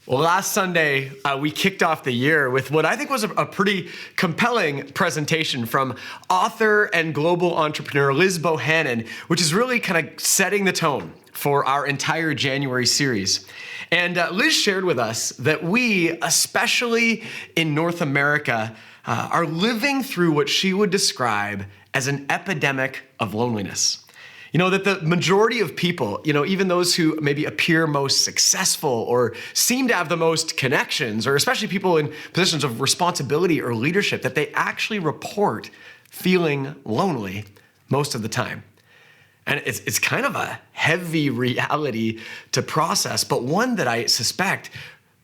Well, last Sunday, we kicked off the year with what I think was a pretty compelling presentation from author and global entrepreneur Liz Bohannon, which is really kind of setting the tone for our entire January series. And Liz shared with us that we, especially in North America, are living through what she would describe as an epidemic of loneliness. You know, that the majority of people, even those who maybe appear most successful or seem to have the most connections, or especially people in positions of responsibility or leadership, that they actually report feeling lonely most of the time. And it's kind of a heavy reality to process, but one that I suspect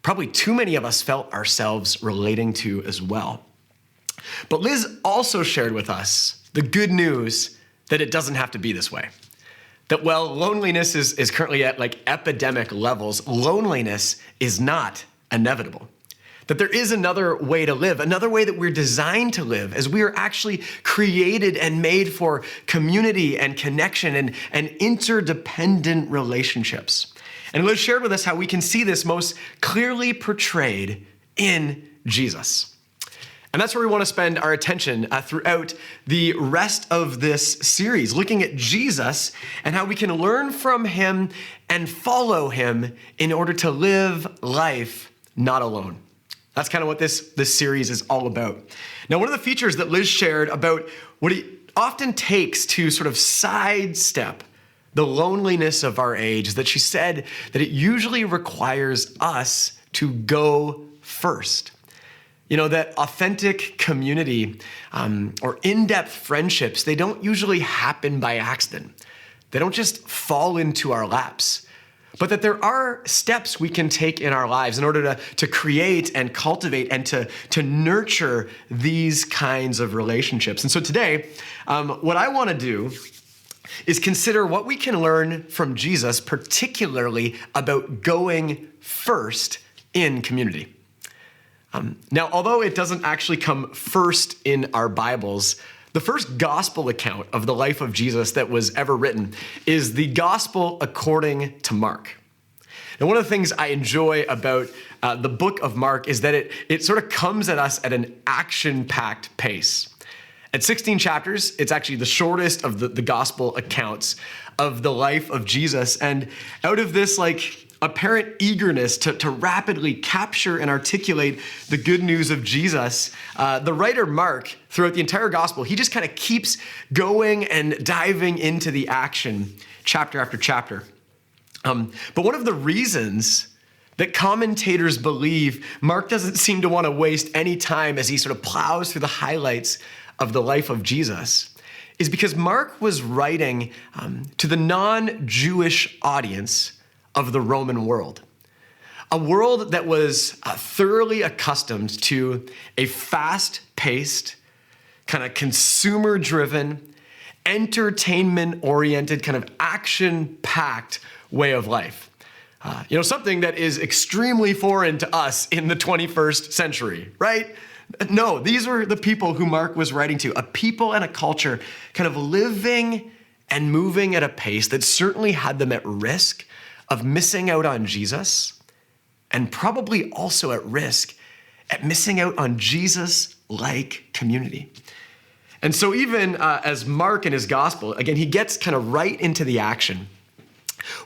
probably too many of us felt ourselves relating to as well. But Liz also shared with us the good news that it doesn't have to be this way. That while loneliness is currently at epidemic levels, loneliness is not inevitable. That there is another way to live, another way that we're designed to live, as we are actually created and made for community and connection and interdependent relationships. And Liz shared with us how we can see this most clearly portrayed in Jesus. And that's where we want to spend our attention throughout the rest of this series, looking at Jesus and how we can learn from him and follow him in order to live life not alone. That's kind of what this series is all about. Now, one of the features that Liz shared about what it often takes to sort of sidestep the loneliness of our age is that she said that it usually requires us to go first. You know, that authentic community or in-depth friendships, they don't usually happen by accident. They don't just fall into our laps, but that there are steps we can take in our lives in order to create and cultivate and to nurture these kinds of relationships. And so today, what I want to do is consider what we can learn from Jesus, particularly about going first in community. Now, although it doesn't actually come first in our Bibles, the first gospel account of the life of Jesus that was ever written is the gospel according to Mark. And one of the things I enjoy about the book of Mark is that it sort of comes at us at an action-packed pace. At 16 chapters, it's actually the shortest of the gospel accounts of the life of Jesus. And out of this apparent eagerness to rapidly capture and articulate the good news of Jesus, the writer Mark, throughout the entire gospel, he just kind of keeps going and diving into the action chapter after chapter. But one of the reasons that commentators believe Mark doesn't seem to want to waste any time as he sort of plows through the highlights of the life of Jesus is because Mark was writing to the non-Jewish audience of the Roman world, a world that was thoroughly accustomed to a fast-paced, kind of consumer-driven, entertainment-oriented, kind of action-packed way of life. Something that is extremely foreign to us in the 21st century, right? No, these were the people who Mark was writing to, a people and a culture kind of living and moving at a pace that certainly had them at risk of missing out on Jesus, and probably also at risk at missing out on Jesus-like community. And so even as Mark in his gospel, again, he gets kind of right into the action.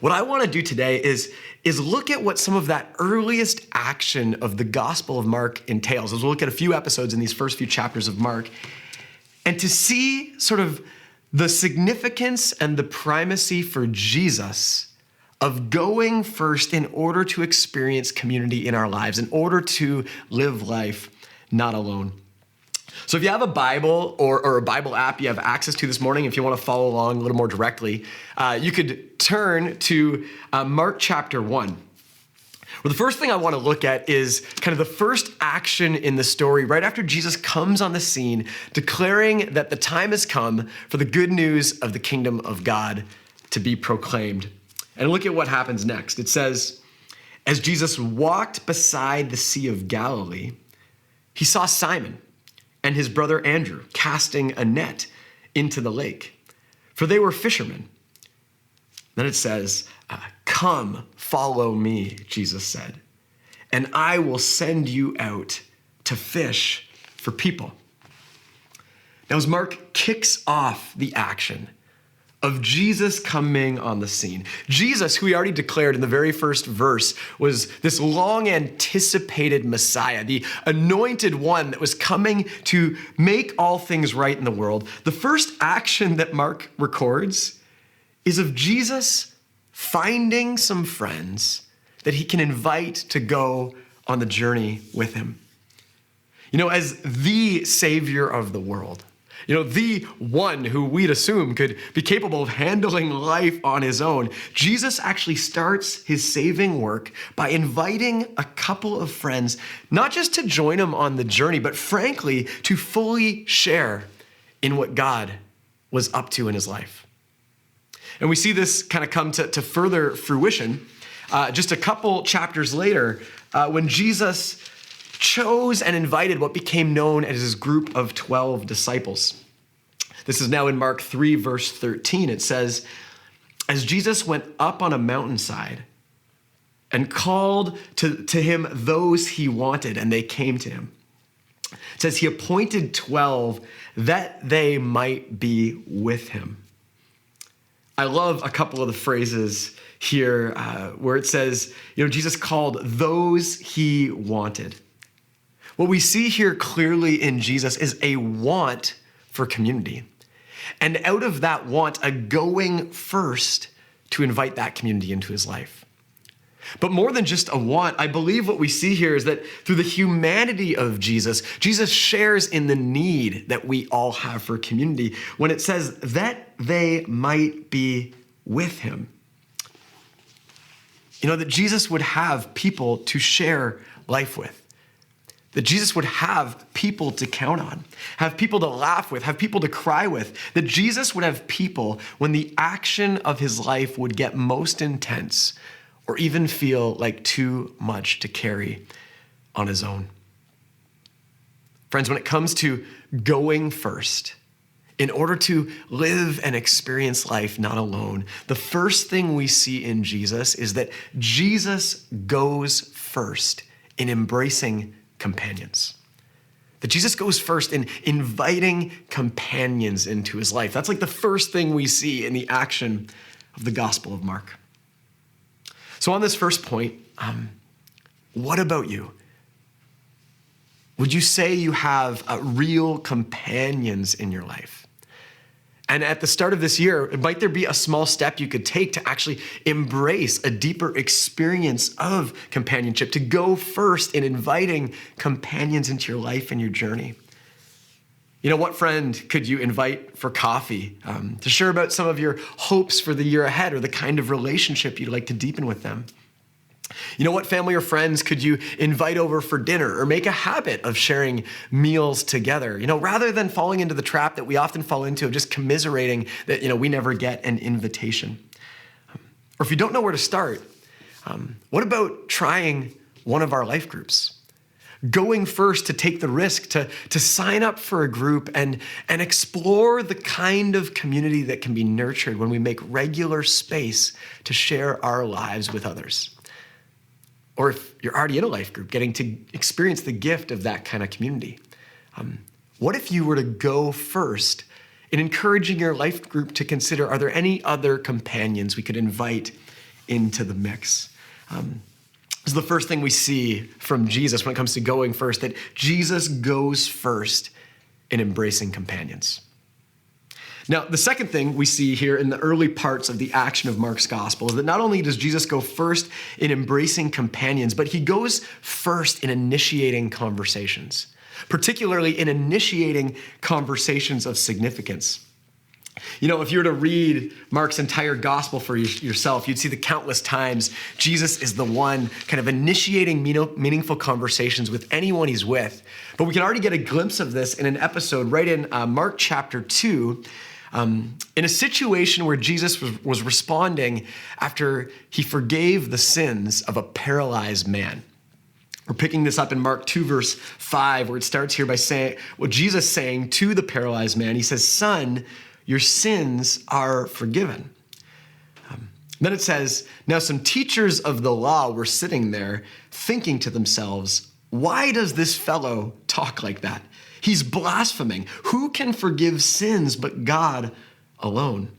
What I want to do today is look at what some of that earliest action of the Gospel of Mark entails. As we'll look at a few episodes in these first few chapters of Mark, and to see sort of the significance and the primacy for Jesus of going first in order to experience community in our lives, in order to live life not alone. So if you have a Bible or a Bible app you have access to this morning, if you want to follow along a little more directly, you could turn to Mark chapter 1. Well, the first thing I want to look at is kind of the first action in the story right after Jesus comes on the scene, declaring that the time has come for the good news of the kingdom of God to be proclaimed. And look at what happens next. It says, as Jesus walked beside the Sea of Galilee, he saw Simon and his brother Andrew casting a net into the lake, for they were fishermen. Then it says, come, follow me, Jesus said, and I will send you out to fish for people. Now, as Mark kicks off the action of Jesus coming on the scene, Jesus, who he already declared in the very first verse, was this long anticipated Messiah, the anointed one that was coming to make all things right in the world. The first action that Mark records is of Jesus finding some friends that he can invite to go on the journey with him. As the Savior of the world, the one who we'd assume could be capable of handling life on his own, Jesus actually starts his saving work by inviting a couple of friends, not just to join him on the journey, but frankly, to fully share in what God was up to in his life. And we see this kind of come to further fruition just a couple chapters later when Jesus chose and invited what became known as his group of 12 disciples. This is now in Mark 3, verse 13. It says, as Jesus went up on a mountainside and called to him those he wanted, and they came to him. It says he appointed 12 that they might be with him. I love a couple of the phrases here where it says, Jesus called those he wanted. What we see here clearly in Jesus is a want for community. And out of that want, a going first to invite that community into his life. But more than just a want, I believe what we see here is that through the humanity of Jesus, Jesus shares in the need that we all have for community when it says that they might be with him. That Jesus would have people to share life with. That Jesus would have people to count on, have people to laugh with, have people to cry with. That Jesus would have people when the action of his life would get most intense or even feel like too much to carry on his own. Friends, when it comes to going first, in order to live and experience life not alone, the first thing we see in Jesus is that Jesus goes first in embracing companions. That Jesus goes first in inviting companions into his life. That's like the first thing we see in the action of the Gospel of Mark. So on this first point, what about you? Would you say you have real companions in your life? And at the start of this year, might there be a small step you could take to actually embrace a deeper experience of companionship, to go first in inviting companions into your life and your journey? What friend could you invite for coffee to share about some of your hopes for the year ahead or the kind of relationship you'd like to deepen with them? What family or friends could you invite over for dinner or make a habit of sharing meals together? Rather than falling into the trap that we often fall into of just commiserating that, we never get an invitation. Or if you don't know where to start, what about trying one of our life groups? Going first to take the risk to sign up for a group and explore the kind of community that can be nurtured when we make regular space to share our lives with others. Or if you're already in a life group, getting to experience the gift of that kind of community. What if you were to go first in encouraging your life group to consider, are there any other companions we could invite into the mix? This is the first thing we see from Jesus when it comes to going first, that Jesus goes first in embracing companions. Now, the second thing we see here in the early parts of the action of Mark's gospel is that not only does Jesus go first in embracing companions, but he goes first in initiating conversations, particularly in initiating conversations of significance. If you were to read Mark's entire gospel for yourself, you'd see the countless times Jesus is the one kind of initiating meaningful conversations with anyone he's with. But we can already get a glimpse of this in an episode right in Mark chapter 2, in a situation where Jesus was responding after he forgave the sins of a paralyzed man. We're picking this up in Mark 2, verse 5, where it starts here by saying, Jesus saying to the paralyzed man, he says, "Son, your sins are forgiven." Then it says, now some teachers of the law were sitting there thinking to themselves, why does this fellow talk like that? He's blaspheming. Who can forgive sins but God alone?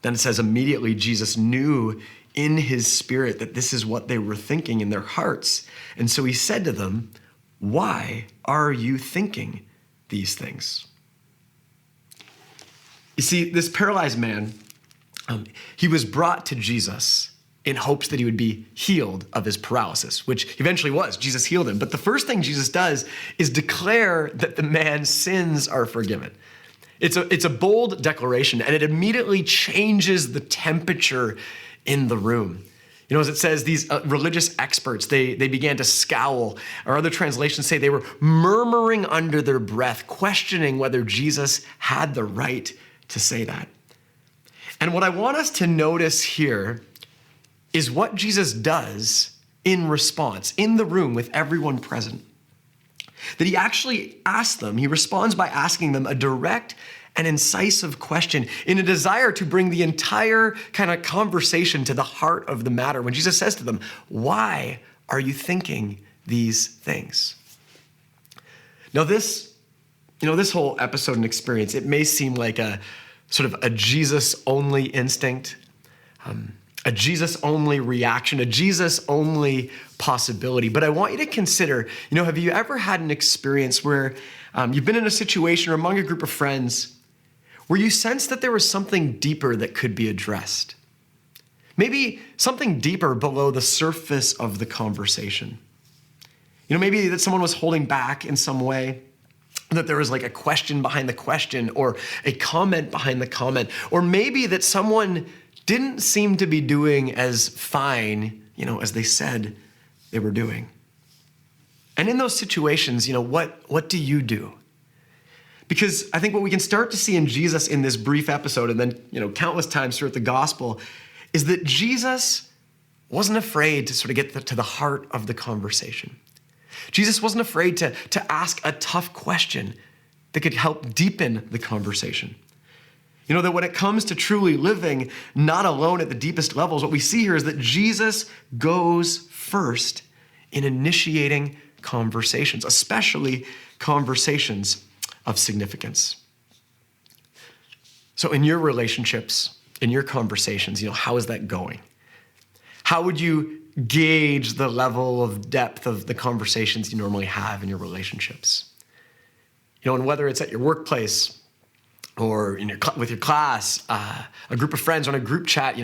Then it says, immediately Jesus knew in his spirit that this is what they were thinking in their hearts. And so he said to them, why are you thinking these things? You see, this paralyzed man, he was brought to Jesus in hopes that he would be healed of his paralysis, which eventually was. Jesus healed him. But the first thing Jesus does is declare that the man's sins are forgiven. It's a bold declaration, and it immediately changes the temperature in the room. You know, as it says, these religious experts, they began to scowl, or other translations say they were murmuring under their breath, questioning whether Jesus had the right to say that. And what I want us to notice here is what Jesus does in response, in the room with everyone present. That he actually asks them, he responds by asking them a direct and incisive question in a desire to bring the entire kind of conversation to the heart of the matter. When Jesus says to them, why are you thinking these things? Now this whole episode and experience, it may seem like a sort of a Jesus-only instinct, a Jesus-only reaction, a Jesus-only possibility. But I want you to consider, have you ever had an experience where you've been in a situation or among a group of friends where you sense that there was something deeper that could be addressed? Maybe something deeper below the surface of the conversation. Maybe that someone was holding back in some way, that there was like a question behind the question or a comment behind the comment, or maybe that someone didn't seem to be doing as fine, as they said they were doing. And in those situations, what do you do? Because I think what we can start to see in Jesus in this brief episode, and then, countless times throughout the gospel, is that Jesus wasn't afraid to sort of get to the heart of the conversation. Jesus wasn't afraid to ask a tough question that could help deepen the conversation. That when it comes to truly living, not alone at the deepest levels, what we see here is that Jesus goes first in initiating conversations, especially conversations of significance. So in your relationships, in your conversations, how is that going? How would you gauge the level of depth of the conversations you normally have in your relationships? And whether it's at your workplace or with your class, a group of friends on a group chat,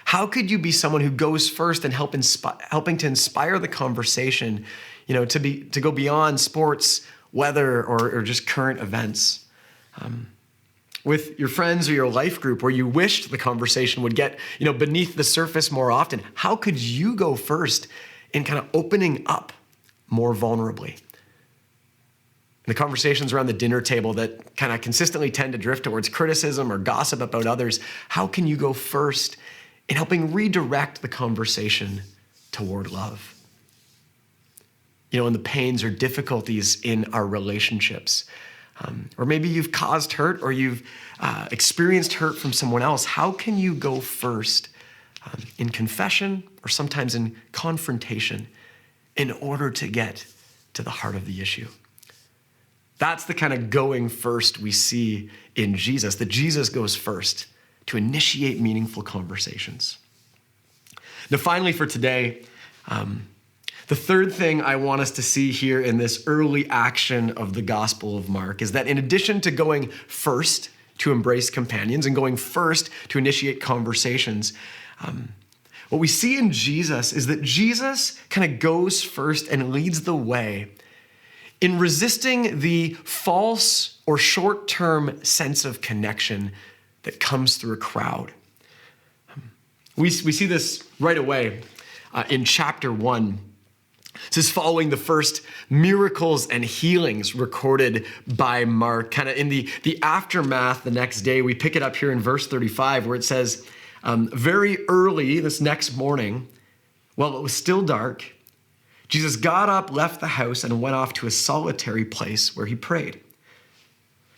how could you be someone who goes first and helping to inspire the conversation, to go beyond sports, weather, or just current events? With your friends or your life group where you wished the conversation would get, beneath the surface more often, how could you go first in kind of opening up more vulnerably? The conversations around the dinner table that kind of consistently tend to drift towards criticism or gossip about others, how can you go first in helping redirect the conversation toward love? In the pains or difficulties in our relationships, or maybe you've caused hurt or you've experienced hurt from someone else, how can you go first in confession or sometimes in confrontation in order to get to the heart of the issue? That's the kind of going first we see in Jesus, that Jesus goes first to initiate meaningful conversations. Now, finally for today, the third thing I want us to see here in this early action of the Gospel of Mark is that in addition to going first to embrace companions and going first to initiate conversations, what we see in Jesus is that Jesus kind of goes first and leads the way in resisting the false or short-term sense of connection that comes through a crowd. We see this right away in chapter 1. This is following the first miracles and healings recorded by Mark. Kind of in the aftermath the next day, we pick it up here in verse 35 where it says, very early this next morning, while it was still dark, Jesus got up, left the house, and went off to a solitary place where he prayed.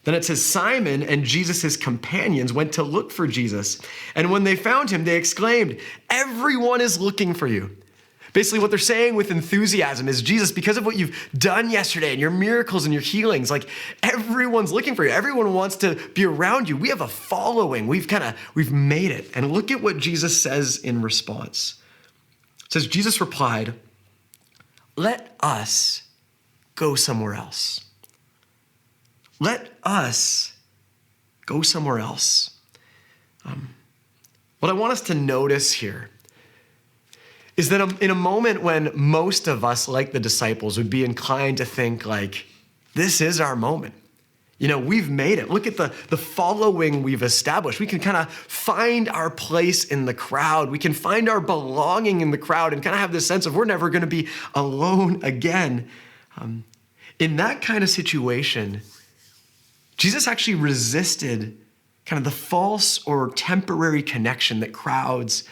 Then it says, Simon and Jesus' companions went to look for Jesus. And when they found him, they exclaimed, everyone is looking for you. Basically, what they're saying with enthusiasm is, Jesus, because of what you've done yesterday and your miracles and your healings, like everyone's looking for you. Everyone wants to be around you. We have a following. We've made it. And look at what Jesus says in response. It says, Jesus replied, let us go somewhere else. Let us go somewhere else. What I want us to notice here is that in a moment when most of us, like the disciples, would be inclined to think like, this is our moment. We've made it. Look at the following we've established. We can kind of find our place in the crowd. We can find our belonging in the crowd and kind of have this sense of we're never going to be alone again. In that kind of situation, Jesus actually resisted kind of the false or temporary connection that crowds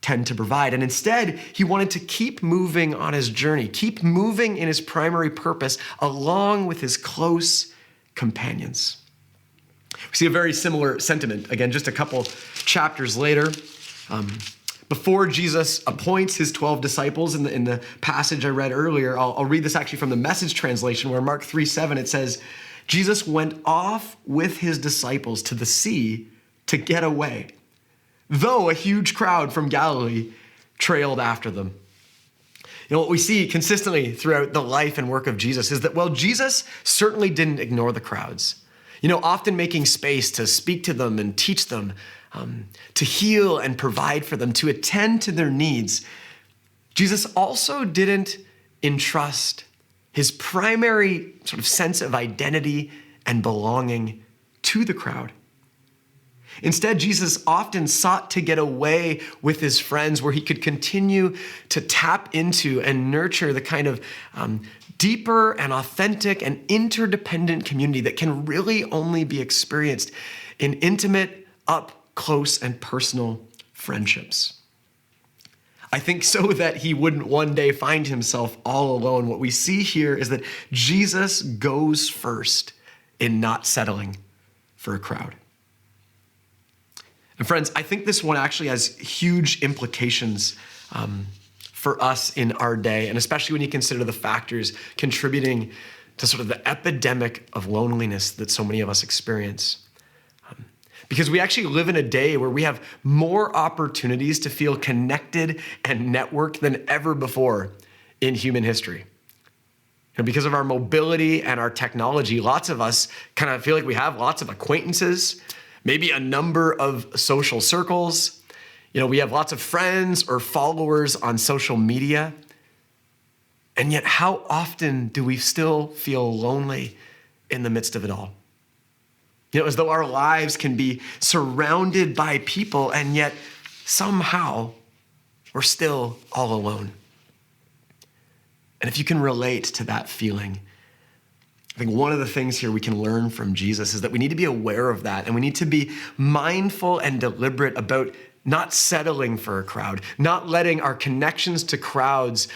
tend to provide. And instead, he wanted to keep moving on his journey, keep moving in his primary purpose along with his close companions. We see a very similar sentiment, again, just a couple chapters later. Before Jesus appoints his 12 disciples in the passage I read earlier, I'll read this actually from the Message translation, where Mark 3:7, it says, Jesus went off with his disciples to the sea to get away, though a huge crowd from Galilee trailed after them. What we see consistently throughout the life and work of Jesus is that, Jesus certainly didn't ignore the crowds. Often making space to speak to them and teach them, to heal and provide for them, to attend to their needs. Jesus also didn't entrust his primary sort of sense of identity and belonging to the crowd. Instead, Jesus often sought to get away with his friends where he could continue to tap into and nurture the kind of deeper and authentic and interdependent community that can really only be experienced in intimate, up close, and personal friendships. I think so that he wouldn't one day find himself all alone. What we see here is that Jesus goes first in not settling for a crowd. And friends, I think this one actually has huge implications for us in our day, and especially when you consider the factors contributing to sort of the epidemic of loneliness that so many of us experience. Because we actually live in a day where we have more opportunities to feel connected and networked than ever before in human history. And because of our mobility and our technology, lots of us kind of feel like we have lots of acquaintances, maybe a number of social circles. We have lots of friends or followers on social media. And yet, how often do we still feel lonely in the midst of it all? As though our lives can be surrounded by people, and yet somehow we're still all alone. And if you can relate to that feeling, I think one of the things here we can learn from Jesus is that we need to be aware of that, and we need to be mindful and deliberate about not settling for a crowd, not letting our connections to crowds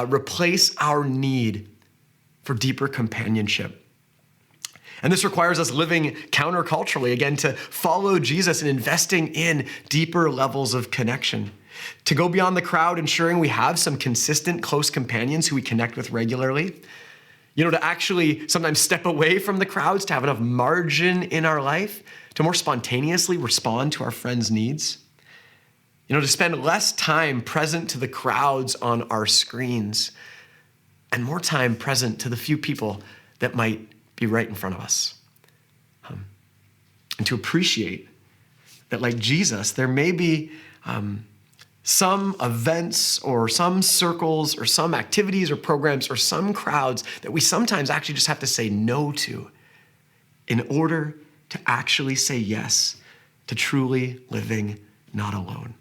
replace our need for deeper companionship. And this requires us living counterculturally, again, to follow Jesus and investing in deeper levels of connection, to go beyond the crowd, ensuring we have some consistent, close companions who we connect with regularly, to actually sometimes step away from the crowds, to have enough margin in our life to more spontaneously respond to our friends' needs, to spend less time present to the crowds on our screens and more time present to the few people that might be right in front of us. And to appreciate that, like Jesus, there may be some events or some circles or some activities or programs or some crowds that we sometimes actually just have to say no to in order to actually say yes to truly living not alone.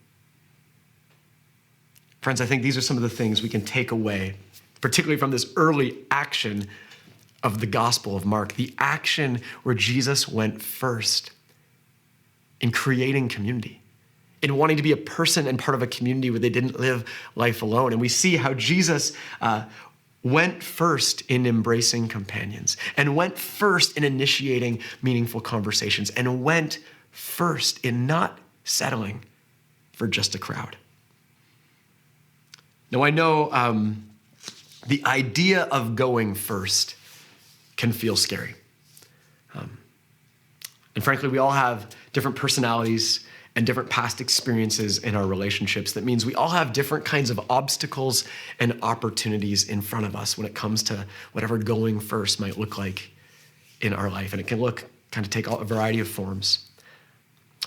Friends, I think these are some of the things we can take away, particularly from this early action of the Gospel of Mark, the action where Jesus went first in creating community, in wanting to be a person and part of a community where they didn't live life alone. And we see how Jesus went first in embracing companions, and went first in initiating meaningful conversations, and went first in not settling for just a crowd. Now, I know the idea of going first can feel scary. And frankly, we all have different personalities and different past experiences in our relationships. That means we all have different kinds of obstacles and opportunities in front of us when it comes to whatever going first might look like in our life. And it can take a variety of forms.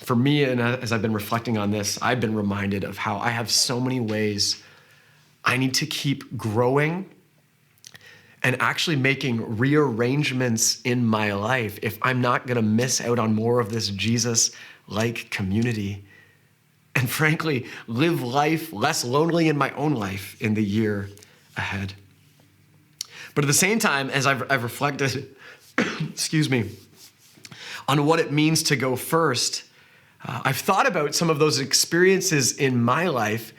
For me, and as I've been reflecting on this, I've been reminded of how I have so many ways I need to keep growing and actually making rearrangements in my life if I'm not gonna miss out on more of this Jesus-like community. And frankly, live life less lonely in my own life in the year ahead. But at the same time, as I've reflected, on what it means to go first, I've thought about some of those experiences in my life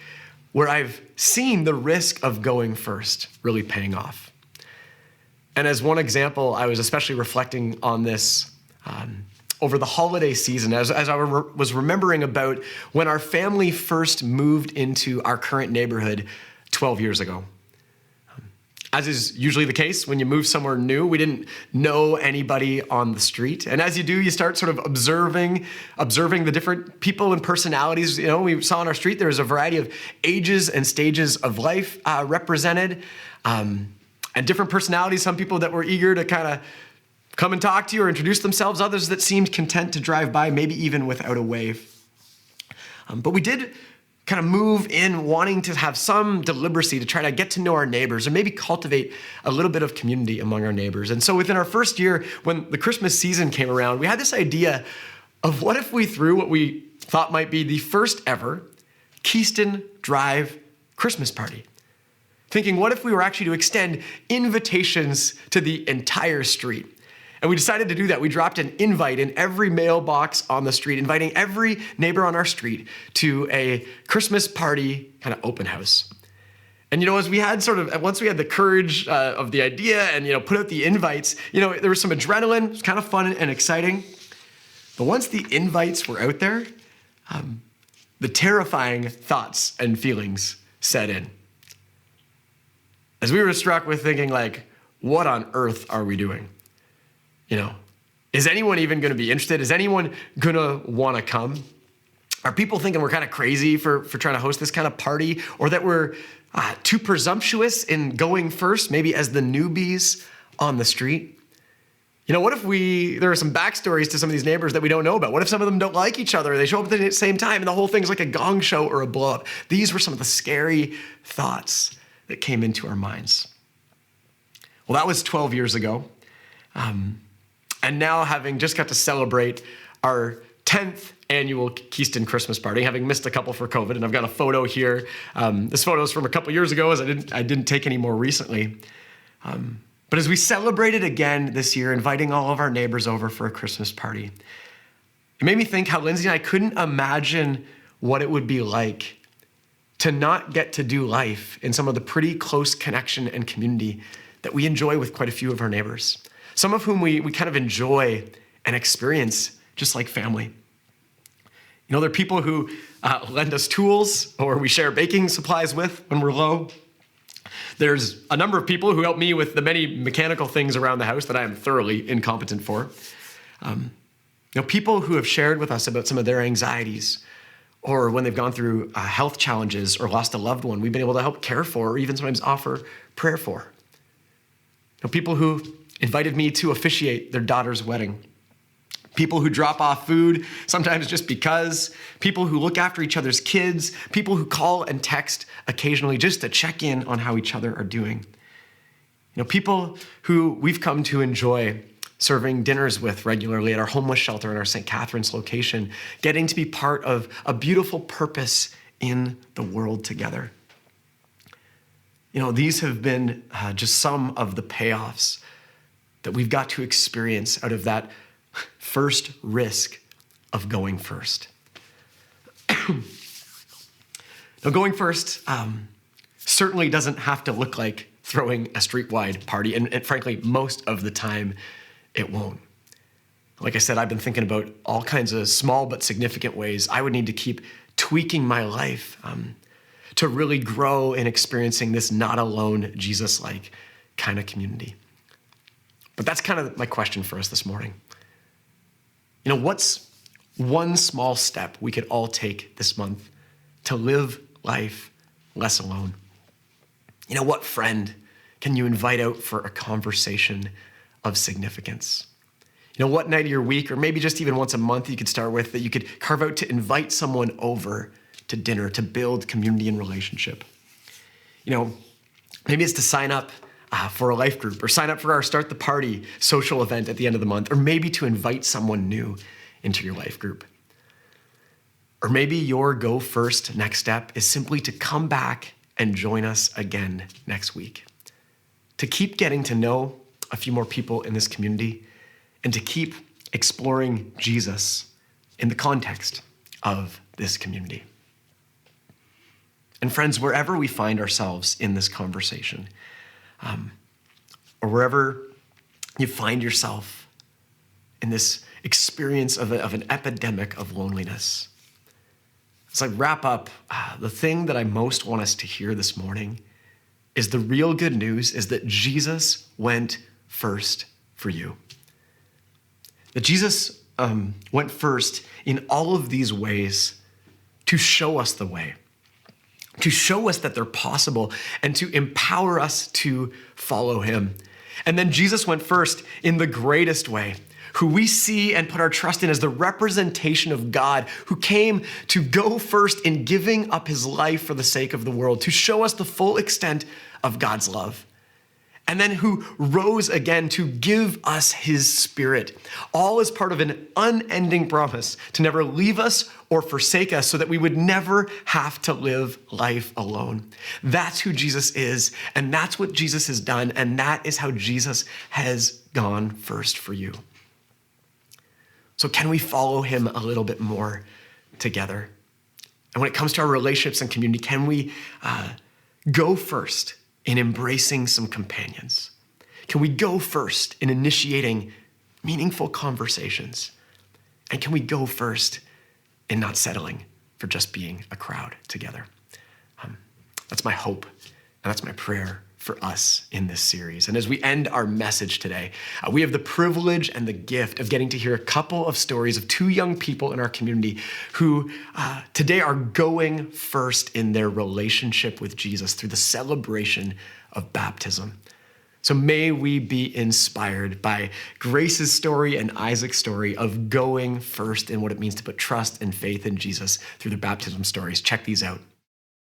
where I've seen the risk of going first really paying off. And as one example, I was especially reflecting on this over the holiday season, as I was remembering about when our family first moved into our current neighborhood 12 years ago. As is usually the case, when you move somewhere new, we didn't know anybody on the street. And as you do, you start sort of observing the different people and personalities. You know, we saw on our street, there was a variety of ages and stages of life represented. And different personalities, some people that were eager to kind of come and talk to you or introduce themselves, others that seemed content to drive by, maybe even without a wave. But we did kind of move in wanting to have some deliberacy to try to get to know our neighbors or maybe cultivate a little bit of community among our neighbors. And so within our first year, when the Christmas season came around, we had this idea of what if we threw what we thought might be the first ever Keyston Drive Christmas party. Thinking, what if we were actually to extend invitations to the entire street? And we decided to do that. We dropped an invite in every mailbox on the street, inviting every neighbor on our street to a Christmas party kind of open house. And, as we had once we had the courage of the idea and, put out the invites, there was some adrenaline. It was kind of fun and exciting. But once the invites were out there, the terrifying thoughts and feelings set in. As we were struck with thinking what on earth are we doing? Is anyone even going to be interested? Is anyone going to want to come? Are people thinking we're kind of crazy for trying to host this kind of party, or that we're too presumptuous in going first, maybe as the newbies on the street? What if there are some backstories to some of these neighbors that we don't know about? What if some of them don't like each other? They show up at the same time and the whole thing's like a gong show or a blow up. These were some of the scary thoughts that came into our minds. Well, that was 12 years ago. And now, having just got to celebrate our 10th annual Keyston Christmas party, having missed a couple for COVID, and I've got a photo here. This photo is from a couple years ago, as I didn't take any more recently. But as we celebrated again this year, inviting all of our neighbors over for a Christmas party, it made me think how Lindsay and I couldn't imagine what it would be like to not get to do life in some of the pretty close connection and community that we enjoy with quite a few of our neighbors. Some of whom we kind of enjoy and experience just like family. They're people who lend us tools or we share baking supplies with when we're low. There's a number of people who help me with the many mechanical things around the house that I am thoroughly incompetent for. People who have shared with us about some of their anxieties, or when they've gone through health challenges or lost a loved one, we've been able to help care for or even sometimes offer prayer for. People who invited me to officiate their daughter's wedding. People who drop off food, sometimes just because. People who look after each other's kids. People who call and text occasionally just to check in on how each other are doing. People who we've come to enjoy serving dinners with regularly at our homeless shelter in our St. Catharines location, getting to be part of a beautiful purpose in the world together. These have been just some of the payoffs that we've got to experience out of that first risk of going first. Now, going first certainly doesn't have to look like throwing a street-wide party, and frankly, most of the time, it won't. Like I said, I've been thinking about all kinds of small but significant ways I would need to keep tweaking my life to really grow in experiencing this not alone, Jesus-like kind of community. But that's kind of my question for us this morning. What's one small step we could all take this month to live life less alone? What friend can you invite out for a conversation of significance? What night of your week, or maybe just even once a month you could start with, that you could carve out to invite someone over to dinner to build community and relationship? Maybe it's to sign up for a life group, or sign up for our Start the Party social event at the end of the month, or maybe to invite someone new into your life group. Or maybe your go first next step is simply to come back and join us again next week, to keep getting to know a few more people in this community, and to keep exploring Jesus in the context of this community. And friends, wherever we find ourselves in this conversation, or wherever you find yourself in this experience of an epidemic of loneliness, as I wrap up, the thing that I most want us to hear this morning is the real good news is that Jesus went first for you. That Jesus went first in all of these ways to show us the way, to show us that they're possible, and to empower us to follow him. And then Jesus went first in the greatest way, who we see and put our trust in as the representation of God, who came to go first in giving up his life for the sake of the world, to show us the full extent of God's love. And then who rose again to give us his Spirit, all as part of an unending promise to never leave us or forsake us, so that we would never have to live life alone. That's who Jesus is, and that's what Jesus has done, and that is how Jesus has gone first for you. So can we follow him a little bit more together? And when it comes to our relationships and community, can we go first in embracing some companions? Can we go first in initiating meaningful conversations? And can we go first in not settling for just being a crowd together? That's my hope, and that's my prayer for us in this series. And as we end our message today, we have the privilege and the gift of getting to hear a couple of stories of two young people in our community who today are going first in their relationship with Jesus through the celebration of baptism. So may we be inspired by Grace's story and Isaac's story of going first in what it means to put trust and faith in Jesus through their baptism stories. Check these out.